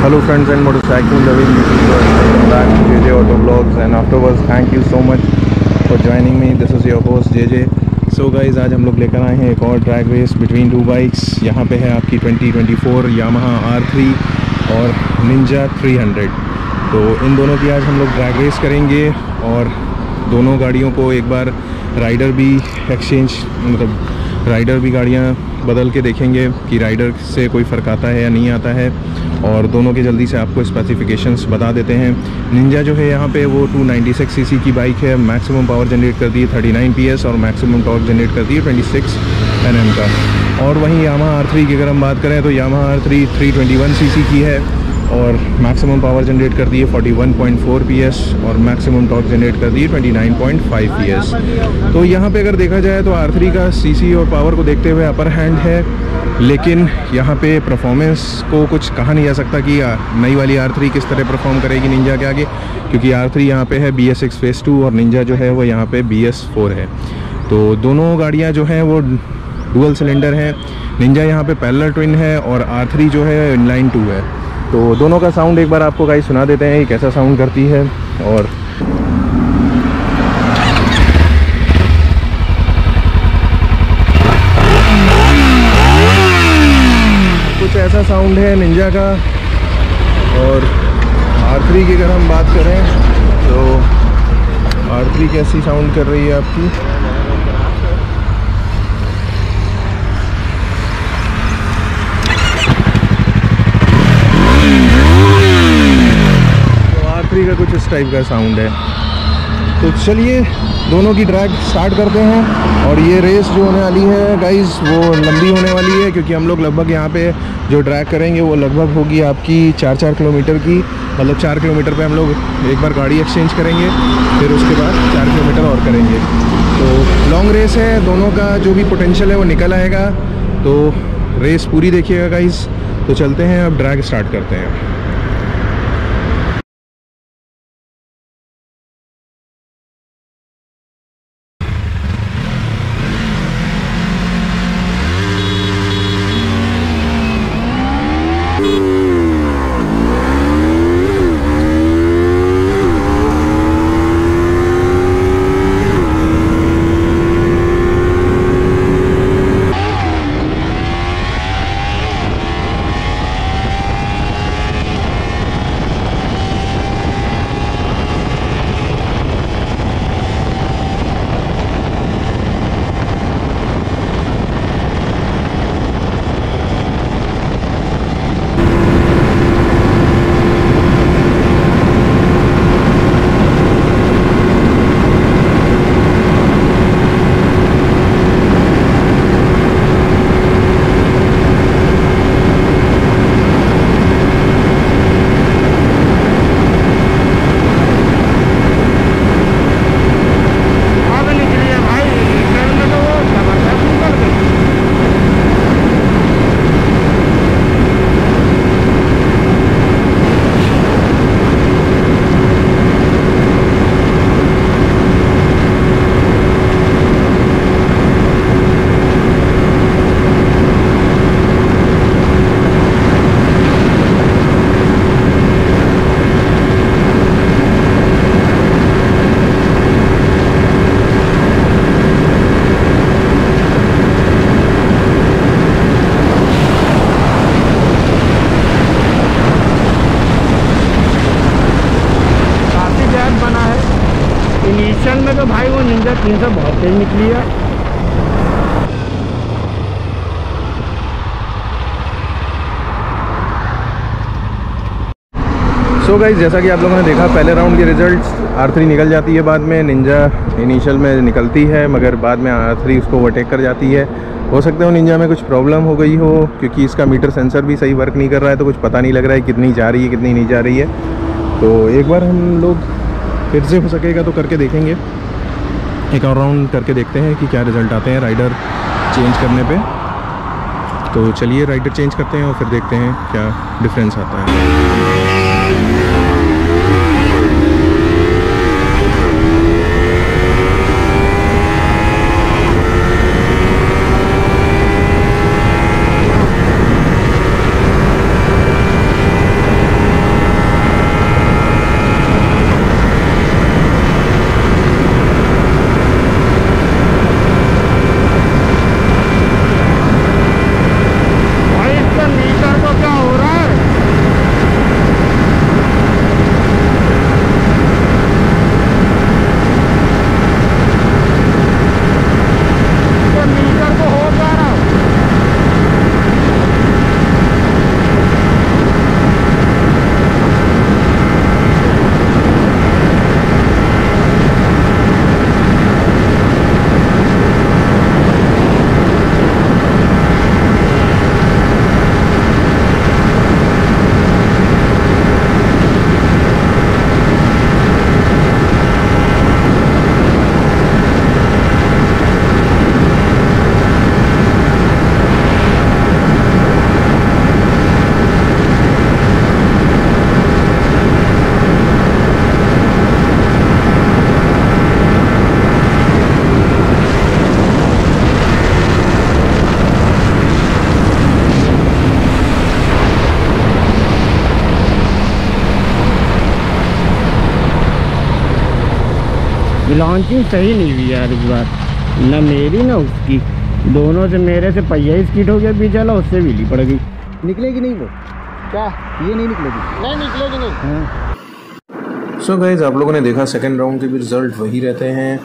Hello friends and motorcycle loving YouTubers, welcome back to JJ Auto Vlogs and afterwards thank you so much for joining me. This is your host JJ. So guys, आज हम लोग लेकर आए हैं एक और drag race between two bikes. यहाँ पे है आपकी 2024 Yamaha R3 और Ninja 300। तो इन दोनों की आज हम लोग ड्रैग रेस करेंगे और दोनों गाड़ियों को एक बार राइडर भी एक्सचेंज मतलब राइडर भी गाड़ियाँ बदल के देखेंगे कि राइडर से कोई फ़र्क आता है या नहीं आता है। और दोनों के जल्दी से आपको स्पेसिफिकेशंस बता देते हैं। निंजा जो है यहाँ पे वो 296 सीसी की बाइक है। मैक्सिमम पावर जनरेट करती है 39 PS और मैक्सिमम टॉर्क जनरेट करती है 26 Nm का। और वहीं Yamaha R3 की अगर हम बात करें तो Yamaha R3 321 सीसी की है और मैक्सिमम पावर जनरेट करती है 41.4 PS और मैक्सिमम टॉर्क जनरेट करती है 29.5 PS। तो यहाँ पे अगर देखा जाए तो R3 का सीसी और पावर को देखते हुए अपर हैंड है, लेकिन यहाँ पे परफॉर्मेंस को कुछ कहा नहीं जा सकता कि नई वाली R3 किस तरह परफॉर्म करेगी निंजा के आगे, क्योंकि R3 यहाँ पे है BS6 Phase 2 और निंजा जो है वो यहाँ पे BS4 है। तो दोनों गाड़ियाँ जो हैं वो डुअल सिलेंडर हैं। निंजा यहाँ पे पैरेलल ट्विन है और R3 जो है इनलाइन 2 है। तो दोनों का साउंड एक बार आपको गाइस सुना देते हैं कैसा साउंड करती है। और कुछ ऐसा साउंड है निंजा का। और R3 की अगर हम बात करें तो R3 कैसी साउंड कर रही है आपकी। का कुछ इस टाइप का साउंड है। तो चलिए दोनों की ड्रैग स्टार्ट करते हैं। और ये रेस जो होने वाली है गाइस वो लंबी होने वाली है, क्योंकि हम लोग लगभग यहाँ पे जो ड्रैग करेंगे वो लगभग होगी आपकी 4-4 किलोमीटर की। मतलब 4 किलोमीटर पे हम लोग एक बार गाड़ी एक्सचेंज करेंगे, फिर उसके बाद 4 किलोमीटर और करेंगे। तो लॉन्ग रेस है, दोनों का जो भी पोटेंशियल है वो निकल आएगा। तो रेस पूरी देखिएगा गाइस। तो चलते हैं, अब ड्रैग स्टार्ट करते हैं। इनिशियल में तो भाई वो निंजा 300 बहुत तेज निकली है। सो गाइस, जैसा कि आप लोगों ने देखा पहले राउंड के रिजल्ट्स, R3 निकल जाती है बाद में, निंजा इनिशियल में निकलती है मगर बाद में R3 उसको ओवरटेक कर जाती है। हो सकता है निंजा में कुछ प्रॉब्लम हो गई हो, क्योंकि इसका मीटर सेंसर भी सही वर्क नहीं कर रहा है, तो कुछ पता नहीं लग रहा है कितनी जा रही है कितनी नहीं जा रही है। तो एक बार हम लोग फिर से हो सकेगा तो करके देखेंगे, एक और राउंड करके देखते हैं कि क्या रिज़ल्ट आते हैं राइडर चेंज करने पे। तो चलिए राइडर चेंज करते हैं और फिर देखते हैं क्या डिफरेंस आता है। लॉन्चिंग सही नहीं हुई यार इस बार, ना मेरी ना उसकी, दोनों से। मेरे से पहिया ही स्कीट हो गया पीछे वाला, उससे व्हीली पड़ गई। निकलेगी नहीं वो, क्या ये नहीं निकलेगी। नहीं निकलेगी नहीं। हाँ। सो गाइज आप लोगों ने देखा सेकंड राउंड के भी रिज़ल्ट वही रहते हैं।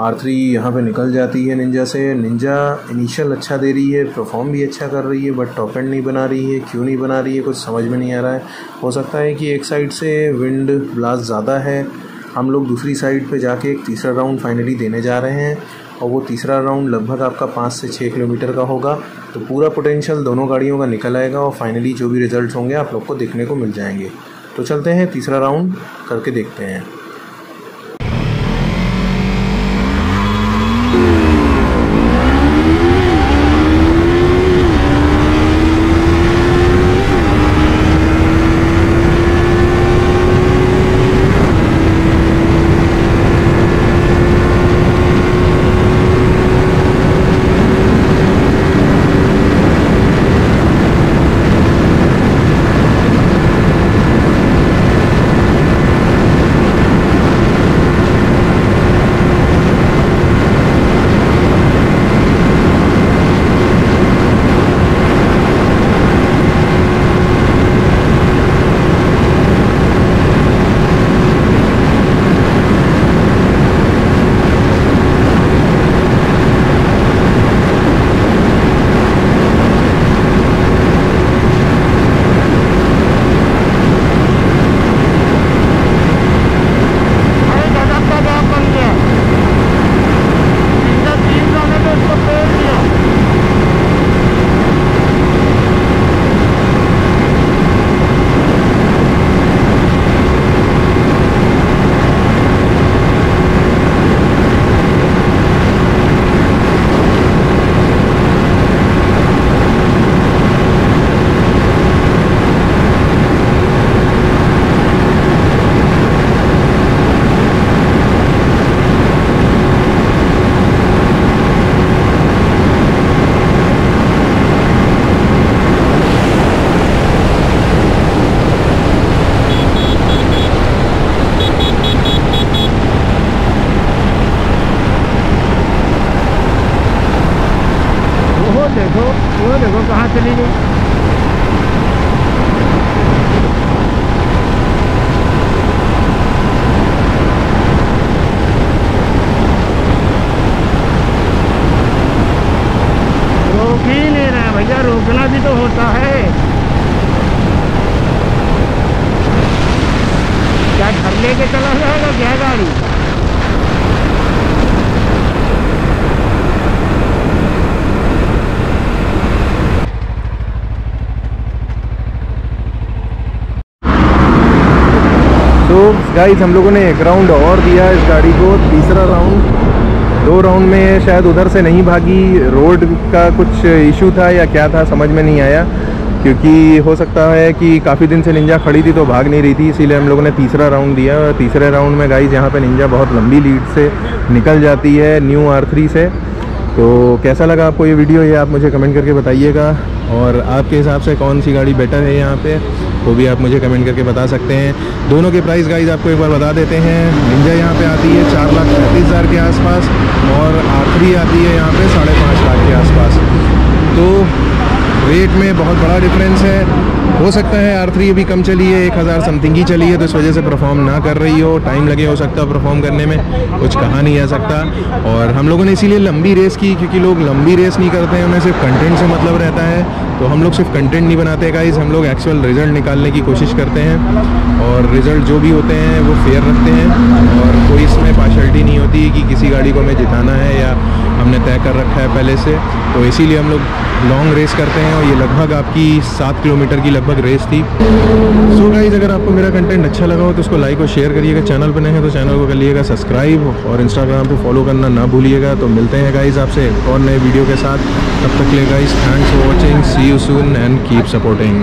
R3 यहाँ पे निकल जाती है निंजा से। निंजा इनिशियल अच्छा दे रही है, परफॉर्म भी अच्छा कर रही है, बट टॉप एंड नहीं बना रही है। क्यों नहीं बना रही है कुछ समझ में नहीं आ रहा है। हो सकता है कि एक साइड से विंड ब्लास्ट ज़्यादा है। हम लोग दूसरी साइड पे जाके एक तीसरा राउंड फाइनली देने जा रहे हैं, और वो तीसरा राउंड लगभग आपका 5 से 6 किलोमीटर का होगा। तो पूरा पोटेंशियल दोनों गाड़ियों का निकल आएगा, और फाइनली जो भी रिजल्ट्स होंगे आप लोग को देखने को मिल जाएंगे। तो चलते हैं तीसरा राउंड करके देखते हैं। वो देखो कहाँ चली गई। रोक ही नहीं रहा भैया, रोकना भी तो होता है। क्या घर लेके चला जाएगा क्या गाड़ी? तो गाइस हम लोगों ने एक राउंड और दिया इस गाड़ी को, तीसरा राउंड। 2 राउंड में शायद उधर से नहीं भागी, रोड का कुछ इशू था या क्या था समझ में नहीं आया, क्योंकि हो सकता है कि काफ़ी दिन से निंजा खड़ी थी तो भाग नहीं रही थी, इसीलिए हम लोगों ने तीसरा राउंड दिया। और तीसरे राउंड में गाइस यहाँ पे निंजा बहुत लंबी लीड से निकल जाती है न्यू R3 से। तो कैसा लगा आपको ये वीडियो, ये आप मुझे कमेंट करके बताइएगा। और आपके हिसाब से कौन सी गाड़ी बेटर है यहाँ पे, वो भी आप मुझे कमेंट करके बता सकते हैं। दोनों के प्राइस गाइस आपको एक बार बता देते हैं। निंजा यहाँ पे आती है 4,35,000 के आसपास, और R3 आती है यहाँ पे 5.5 लाख के आसपास। तो रेट में बहुत बड़ा डिफरेंस है। हो सकता है R3 अभी कम चली है, 1,000 समथिंग ही चली है, तो इस वजह से परफॉर्म ना कर रही हो, टाइम लगे हो सकता है परफॉर्म करने में, कुछ कहा नहीं जा सकता। और हम लोगों ने इसीलिए लंबी रेस की, क्योंकि लोग लंबी रेस नहीं करते हैं, उन्हें सिर्फ कंटेंट से मतलब रहता है। तो हम लोग सिर्फ कंटेंट नहीं बनाते गाइस, हम लोग एक्चुअल रिजल्ट निकालने की कोशिश करते हैं, और रिजल्ट जो भी होते हैं वो फेयर रखते हैं, और कोई इसमें पार्शलिटी नहीं होती कि किसी गाड़ी को हमें जिताना है या हमने तय कर रखा है पहले से। तो इसीलिए हम लोग लॉन्ग रेस करते हैं, और ये लगभग आपकी 7 किलोमीटर की लगभग रेस थी। सो गाइस अगर आपको मेरा कंटेंट अच्छा लगा हो तो उसको लाइक और शेयर करिएगा, चैनल पर नए हैं तो चैनल को कर लीजिएगा सब्सक्राइब, और इंस्टाग्राम पे फॉलो करना ना भूलिएगा। तो मिलते हैं गाइस आपसे एक और नए वीडियो के साथ, तब तक के लिए guys thanks for watching, see you soon and keep supporting.